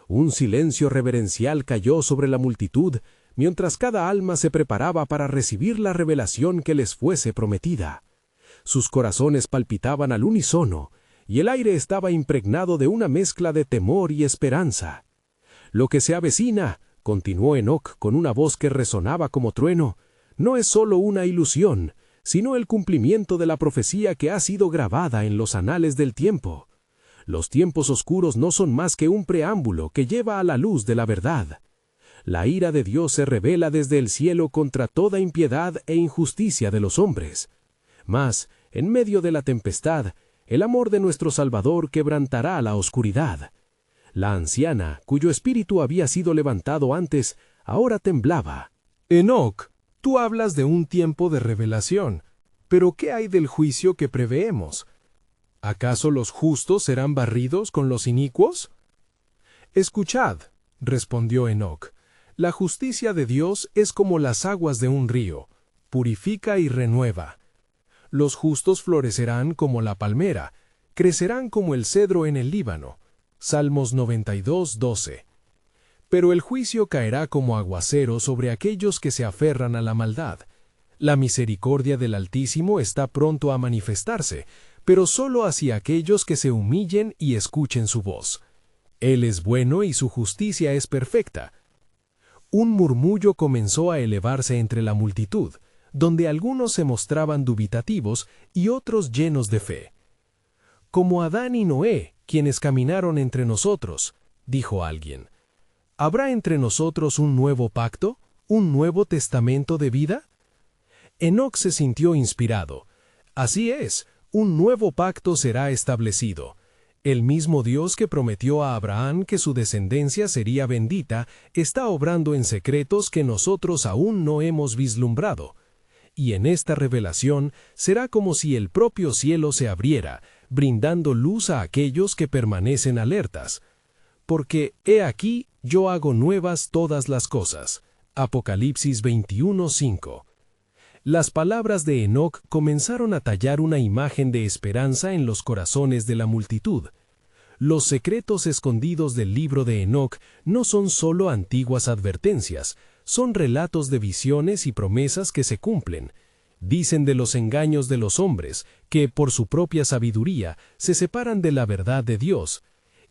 Un silencio reverencial cayó sobre la multitud, mientras cada alma se preparaba para recibir la revelación que les fuese prometida. Sus corazones palpitaban al unísono, y el aire estaba impregnado de una mezcla de temor y esperanza. Lo que se avecina, continuó Enoc con una voz que resonaba como trueno, no es solo una ilusión, sino el cumplimiento de la profecía que ha sido grabada en los anales del tiempo. Los tiempos oscuros no son más que un preámbulo que lleva a la luz de la verdad. La ira de Dios se revela desde el cielo contra toda impiedad e injusticia de los hombres. Mas, en medio de la tempestad, el amor de nuestro Salvador quebrantará la oscuridad. La anciana, cuyo espíritu había sido levantado antes, ahora temblaba. Enoc, tú hablas de un tiempo de revelación, pero ¿qué hay del juicio que preveemos? ¿Acaso los justos serán barridos con los inicuos? Escuchad, respondió Enoc, la justicia de Dios es como las aguas de un río, purifica y renueva. Los justos florecerán como la palmera, crecerán como el cedro en el Líbano. Salmos 92:12. Pero el juicio caerá como aguacero sobre aquellos que se aferran a la maldad. La misericordia del Altísimo está pronto a manifestarse, pero solo hacia aquellos que se humillen y escuchen su voz. Él es bueno y su justicia es perfecta. Un murmullo comenzó a elevarse entre la multitud, donde algunos se mostraban dubitativos y otros llenos de fe. Como Adán y Noé, quienes caminaron entre nosotros, dijo alguien. ¿Habrá entre nosotros un nuevo pacto? ¿Un nuevo testamento de vida? Enoc se sintió inspirado. Así es, un nuevo pacto será establecido. El mismo Dios que prometió a Abraham que su descendencia sería bendita, está obrando en secretos que nosotros aún no hemos vislumbrado. Y en esta revelación será como si el propio cielo se abriera, brindando luz a aquellos que permanecen alertas. Porque, he aquí, yo hago nuevas todas las cosas. Apocalipsis 21:5. Las palabras de Enoc comenzaron a tallar una imagen de esperanza en los corazones de la multitud. Los secretos escondidos del libro de Enoc no son solo antiguas advertencias, son relatos de visiones y promesas que se cumplen. Dicen de los engaños de los hombres, que por su propia sabiduría se separan de la verdad de Dios,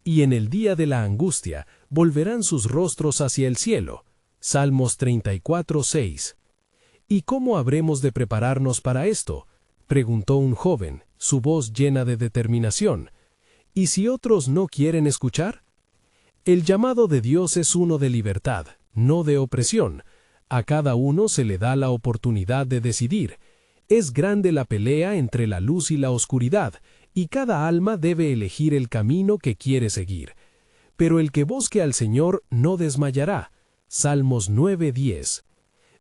y en el día de la angustia volverán sus rostros hacia el cielo. Salmos 34:6. ¿Y cómo habremos de prepararnos para esto?, preguntó un joven, su voz llena de determinación. ¿Y si otros no quieren escuchar? El llamado de Dios es uno de libertad, no de opresión. A cada uno se le da la oportunidad de decidir. Es grande la pelea entre la luz y la oscuridad, y cada alma debe elegir el camino que quiere seguir. Pero el que busque al Señor no desmayará. Salmos 9:10.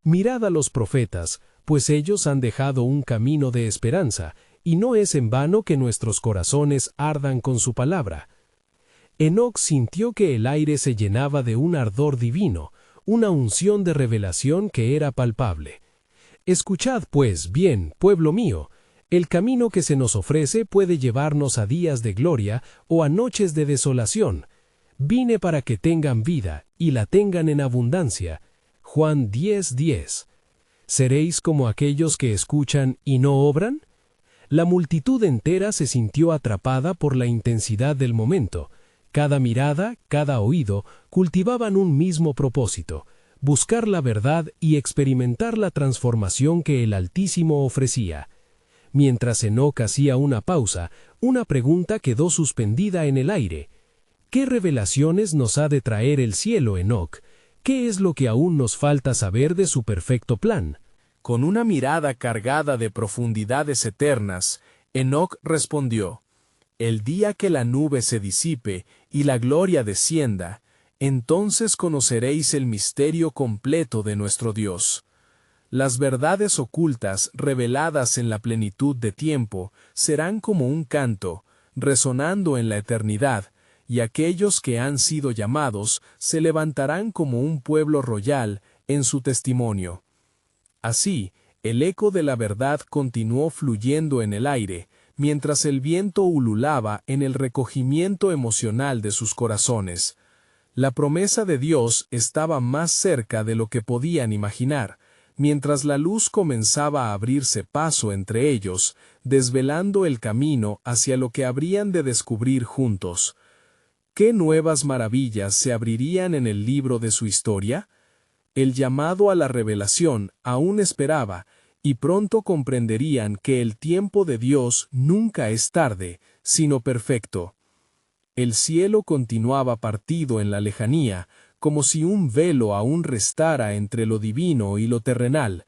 Mirad a los profetas, pues ellos han dejado un camino de esperanza, y no es en vano que nuestros corazones ardan con su palabra. Enoc sintió que el aire se llenaba de un ardor divino, una unción de revelación que era palpable. Escuchad, pues, bien, pueblo mío, el camino que se nos ofrece puede llevarnos a días de gloria o a noches de desolación. Vine para que tengan vida, y la tengan en abundancia. Juan 10:10. ¿Seréis como aquellos que escuchan y no obran? La multitud entera se sintió atrapada por la intensidad del momento. Cada mirada, cada oído, cultivaban un mismo propósito: buscar la verdad y experimentar la transformación que el Altísimo ofrecía. Mientras Enoc hacía una pausa, una pregunta quedó suspendida en el aire. ¿Qué revelaciones nos ha de traer el cielo, Enoc? ¿Qué es lo que aún nos falta saber de su perfecto plan? Con una mirada cargada de profundidades eternas, Enoc respondió: El día que la nube se disipe y la gloria descienda, entonces conoceréis el misterio completo de nuestro Dios. Las verdades ocultas reveladas en la plenitud de tiempo serán como un canto, resonando en la eternidad, y aquellos que han sido llamados se levantarán como un pueblo royal en su testimonio. Así, el eco de la verdad continuó fluyendo en el aire, mientras el viento ululaba en el recogimiento emocional de sus corazones. La promesa de Dios estaba más cerca de lo que podían imaginar, mientras la luz comenzaba a abrirse paso entre ellos, desvelando el camino hacia lo que habrían de descubrir juntos. ¿Qué nuevas maravillas se abrirían en el libro de su historia? El llamado a la revelación aún esperaba, y pronto comprenderían que el tiempo de Dios nunca es tarde, sino perfecto. El cielo continuaba partido en la lejanía, como si un velo aún restara entre lo divino y lo terrenal.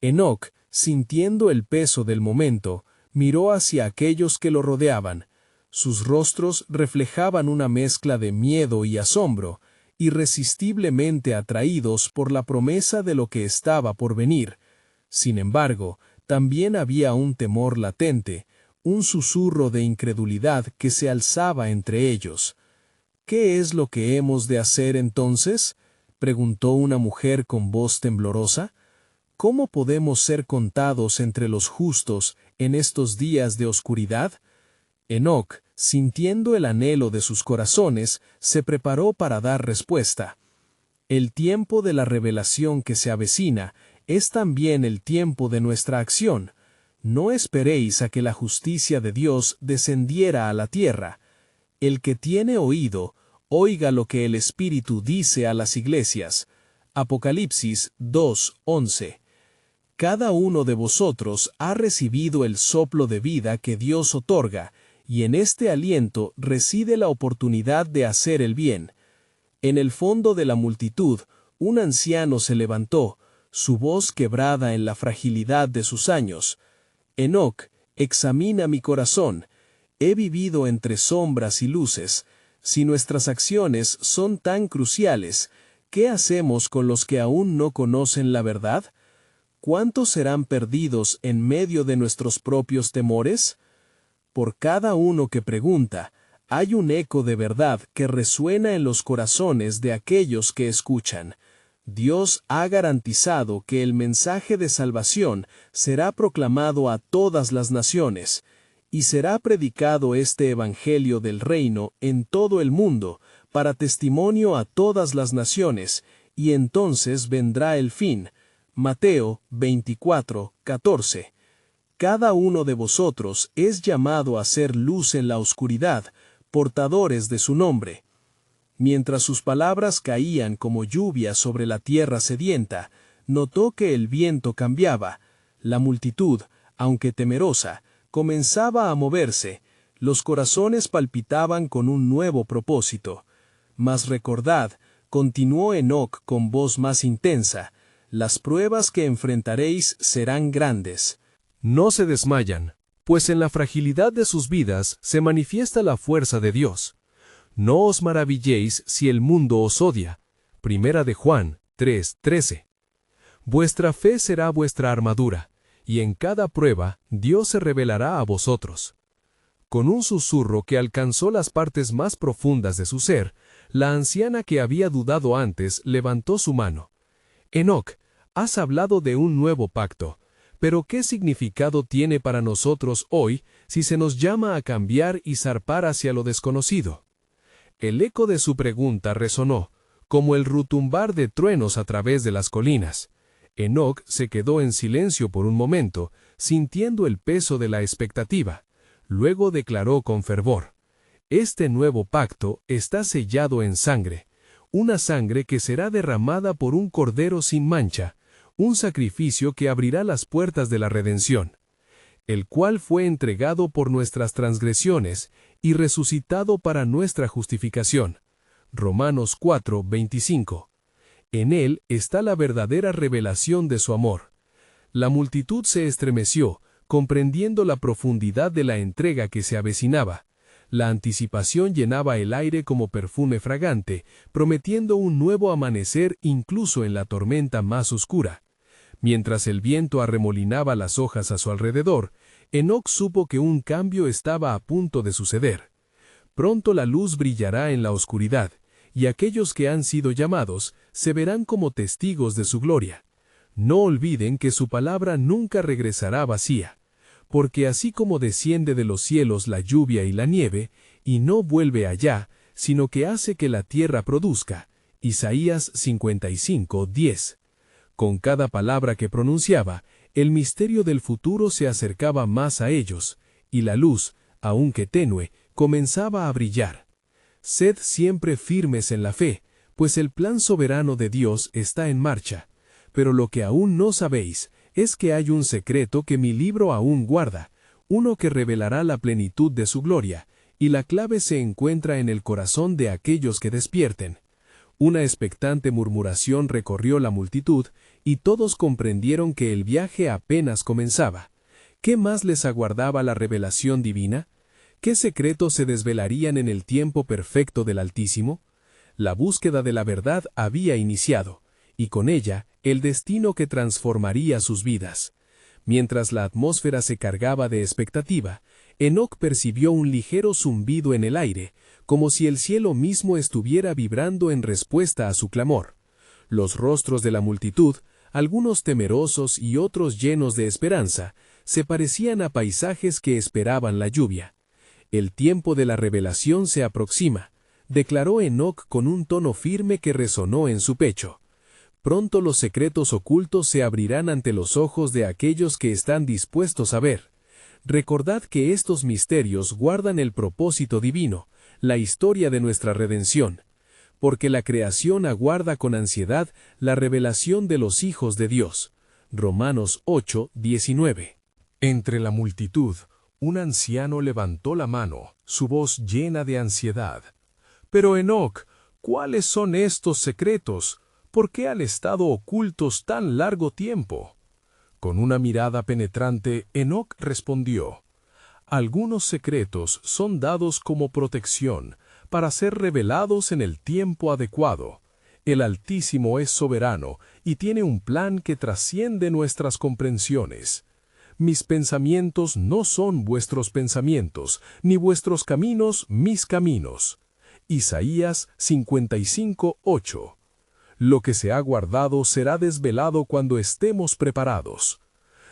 Enoc, sintiendo el peso del momento, miró hacia aquellos que lo rodeaban. Sus rostros reflejaban una mezcla de miedo y asombro, irresistiblemente atraídos por la promesa de lo que estaba por venir. Sin embargo, también había un temor latente, un susurro de incredulidad que se alzaba entre ellos. ¿Qué es lo que hemos de hacer entonces?, preguntó una mujer con voz temblorosa. ¿Cómo podemos ser contados entre los justos en estos días de oscuridad? Enoc, sintiendo el anhelo de sus corazones, se preparó para dar respuesta. El tiempo de la revelación que se avecina es también el tiempo de nuestra acción. No esperéis a que la justicia de Dios descendiera a la tierra. El que tiene oído, oiga lo que el Espíritu dice a las iglesias. Apocalipsis 2:11. Cada uno de vosotros ha recibido el soplo de vida que Dios otorga, y en este aliento reside la oportunidad de hacer el bien. En el fondo de la multitud, un anciano se levantó, su voz quebrada en la fragilidad de sus años. Enoc, examina mi corazón. He vivido entre sombras y luces. Si nuestras acciones son tan cruciales, ¿qué hacemos con los que aún no conocen la verdad? ¿Cuántos serán perdidos en medio de nuestros propios temores? Por cada uno que pregunta, hay un eco de verdad que resuena en los corazones de aquellos que escuchan. Dios ha garantizado que el mensaje de salvación será proclamado a todas las naciones, y será predicado este Evangelio del Reino en todo el mundo, para testimonio a todas las naciones, y entonces vendrá el fin. Mateo 24:14. Cada uno de vosotros es llamado a ser luz en la oscuridad, portadores de su nombre. Mientras sus palabras caían como lluvia sobre la tierra sedienta, notó que el viento cambiaba. La multitud, aunque temerosa, comenzaba a moverse. Los corazones palpitaban con un nuevo propósito. Mas recordad, continuó Enoc con voz más intensa, las pruebas que enfrentaréis serán grandes. No se desmayan, pues en la fragilidad de sus vidas se manifiesta la fuerza de Dios. No os maravilléis si el mundo os odia. Primera de Juan 3:13. Vuestra fe será vuestra armadura, y en cada prueba Dios se revelará a vosotros. Con un susurro que alcanzó las partes más profundas de su ser, la anciana que había dudado antes levantó su mano. Enoc, has hablado de un nuevo pacto, pero ¿qué significado tiene para nosotros hoy si se nos llama a cambiar y zarpar hacia lo desconocido? El eco de su pregunta resonó, como el retumbar de truenos a través de las colinas. Enoc se quedó en silencio por un momento, sintiendo el peso de la expectativa. Luego declaró con fervor: este nuevo pacto está sellado en sangre, una sangre que será derramada por un cordero sin mancha, un sacrificio que abrirá las puertas de la redención, el cual fue entregado por nuestras transgresiones y resucitado para nuestra justificación. Romanos 4:25. En él está la verdadera revelación de su amor. La multitud se estremeció, comprendiendo la profundidad de la entrega que se avecinaba. La anticipación llenaba el aire como perfume fragante, prometiendo un nuevo amanecer incluso en la tormenta más oscura. Mientras el viento arremolinaba las hojas a su alrededor, Enoc supo que un cambio estaba a punto de suceder. Pronto la luz brillará en la oscuridad, y aquellos que han sido llamados se verán como testigos de su gloria. No olviden que su palabra nunca regresará vacía, porque así como desciende de los cielos la lluvia y la nieve, y no vuelve allá, sino que hace que la tierra produzca. Isaías 55:10. Con cada palabra que pronunciaba, el misterio del futuro se acercaba más a ellos, y la luz, aunque tenue, comenzaba a brillar. Sed siempre firmes en la fe, pues el plan soberano de Dios está en marcha. Pero lo que aún no sabéis es que hay un secreto que mi libro aún guarda, uno que revelará la plenitud de su gloria, y la clave se encuentra en el corazón de aquellos que despierten. Una expectante murmuración recorrió la multitud, y todos comprendieron que el viaje apenas comenzaba. ¿Qué más les aguardaba la revelación divina? ¿Qué secretos se desvelarían en el tiempo perfecto del Altísimo? La búsqueda de la verdad había iniciado, y con ella el destino que transformaría sus vidas. Mientras la atmósfera se cargaba de expectativa, Enoc percibió un ligero zumbido en el aire, como si el cielo mismo estuviera vibrando en respuesta a su clamor. Los rostros de la multitud, algunos temerosos y otros llenos de esperanza, se parecían a paisajes que esperaban la lluvia. El tiempo de la revelación se aproxima, declaró Enoc con un tono firme que resonó en su pecho. Pronto los secretos ocultos se abrirán ante los ojos de aquellos que están dispuestos a ver. Recordad que estos misterios guardan el propósito divino, la historia de nuestra redención, porque la creación aguarda con ansiedad la revelación de los hijos de Dios. Romanos 8:19. Entre la multitud, un anciano levantó la mano, su voz llena de ansiedad. Pero Enoc, ¿cuáles son estos secretos? ¿Por qué han estado ocultos tan largo tiempo? Con una mirada penetrante, Enoc respondió: algunos secretos son dados como protección, para ser revelados en el tiempo adecuado. El Altísimo es soberano y tiene un plan que trasciende nuestras comprensiones. Mis pensamientos no son vuestros pensamientos, ni vuestros caminos mis caminos. Isaías 55:8. Lo que se ha guardado será desvelado cuando estemos preparados.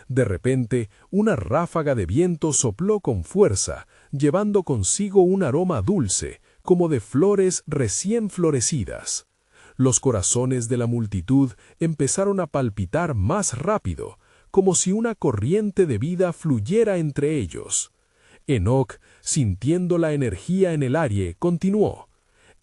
De repente, una ráfaga de viento sopló con fuerza, llevando consigo un aroma dulce, como de flores recién florecidas. Los corazones de la multitud empezaron a palpitar más rápido, como si una corriente de vida fluyera entre ellos. Enoc, sintiendo la energía en el aire, continuó: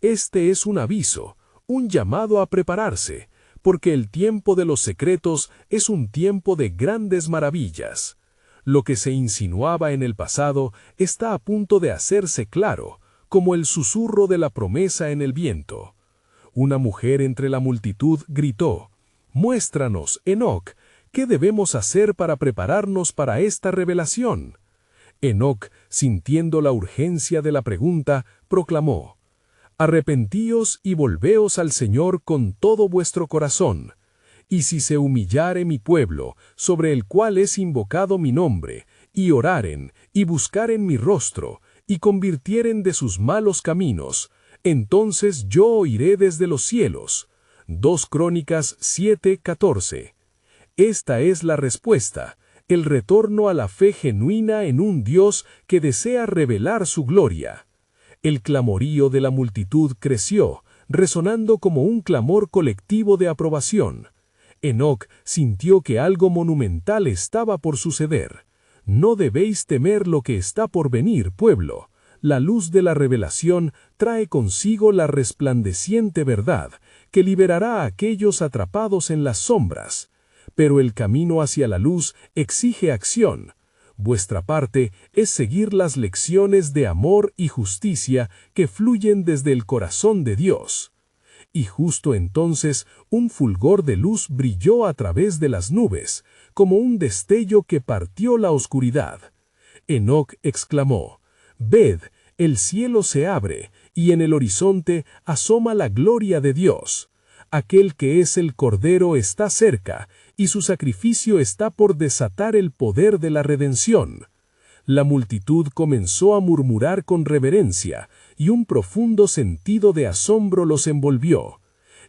«Este es un aviso, un llamado a prepararse, porque el tiempo de los secretos es un tiempo de grandes maravillas. Lo que se insinuaba en el pasado está a punto de hacerse claro, como el susurro de la promesa en el viento». Una mujer entre la multitud gritó: «Muéstranos, Enoc, ¿qué debemos hacer para prepararnos para esta revelación?». Enoc, sintiendo la urgencia de la pregunta, proclamó: «Arrepentíos y volveos al Señor con todo vuestro corazón. Y si se humillare mi pueblo, sobre el cual es invocado mi nombre, y oraren, y buscaren mi rostro, y convirtieren de sus malos caminos, entonces yo oiré desde los cielos». 2 Crónicas 7:14. Esta es la respuesta, el retorno a la fe genuina en un Dios que desea revelar su gloria. El clamorío de la multitud creció, resonando como un clamor colectivo de aprobación. Enoc sintió que algo monumental estaba por suceder. «No debéis temer lo que está por venir, pueblo. La luz de la revelación trae consigo la resplandeciente verdad, que liberará a aquellos atrapados en las sombras. Pero el camino hacia la luz exige acción. Vuestra parte es seguir las lecciones de amor y justicia que fluyen desde el corazón de Dios». Y justo entonces un fulgor de luz brilló a través de las nubes, como un destello que partió la oscuridad. Enoc exclamó: «Ved, el cielo se abre, y en el horizonte asoma la gloria de Dios. Aquel que es el Cordero está cerca, y su sacrificio está por desatar el poder de la redención». La multitud comenzó a murmurar con reverencia, y un profundo sentido de asombro los envolvió.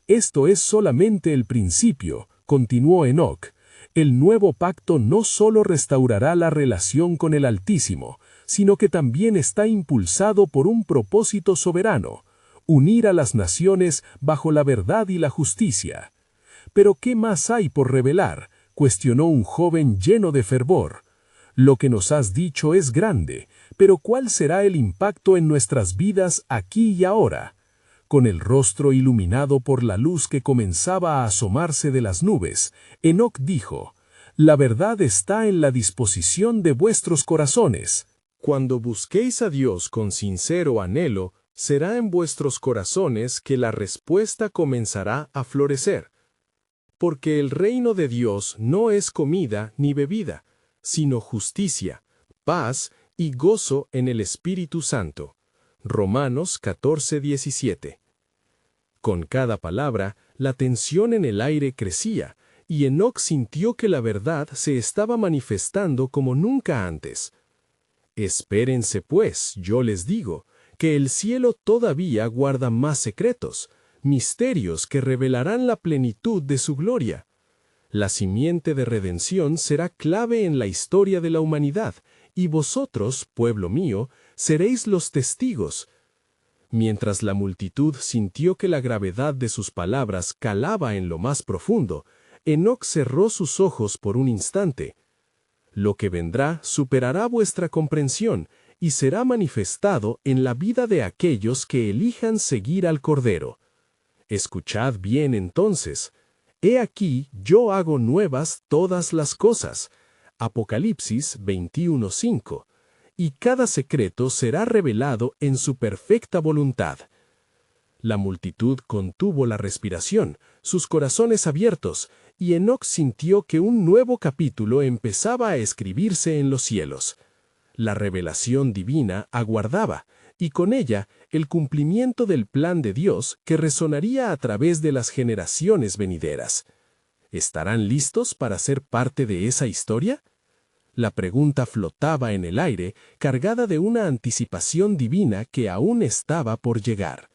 «Esto es solamente el principio», continuó Enoc. «El nuevo pacto no solo restaurará la relación con el Altísimo, sino que también está impulsado por un propósito soberano: unir a las naciones bajo la verdad y la justicia». «¿Pero qué más hay por revelar?», cuestionó un joven lleno de fervor. «Lo que nos has dicho es grande, pero ¿cuál será el impacto en nuestras vidas aquí y ahora?». Con el rostro iluminado por la luz que comenzaba a asomarse de las nubes, Enoc dijo: «La verdad está en la disposición de vuestros corazones. Cuando busquéis a Dios con sincero anhelo, será en vuestros corazones que la respuesta comenzará a florecer. Porque el reino de Dios no es comida ni bebida, sino justicia, paz y gozo en el Espíritu Santo». Romanos 14:17. Con cada palabra, la tensión en el aire crecía, y Enoc sintió que la verdad se estaba manifestando como nunca antes. «Espérense pues, yo les digo, que el cielo todavía guarda más secretos, misterios que revelarán la plenitud de su gloria. La simiente de redención será clave en la historia de la humanidad, y vosotros, pueblo mío, seréis los testigos». Mientras la multitud sintió que la gravedad de sus palabras calaba en lo más profundo, Enoc cerró sus ojos por un instante. «Lo que vendrá superará vuestra comprensión y será manifestado en la vida de aquellos que elijan seguir al Cordero. Escuchad bien entonces. He aquí yo hago nuevas todas las cosas». Apocalipsis 21:5. «Y cada secreto será revelado en su perfecta voluntad». La multitud contuvo la respiración, sus corazones abiertos, y Enoc sintió que un nuevo capítulo empezaba a escribirse en los cielos. La revelación divina aguardaba, y con ella el cumplimiento del plan de Dios que resonaría a través de las generaciones venideras. ¿Estarán listos para ser parte de esa historia? La pregunta flotaba en el aire, cargada de una anticipación divina que aún estaba por llegar.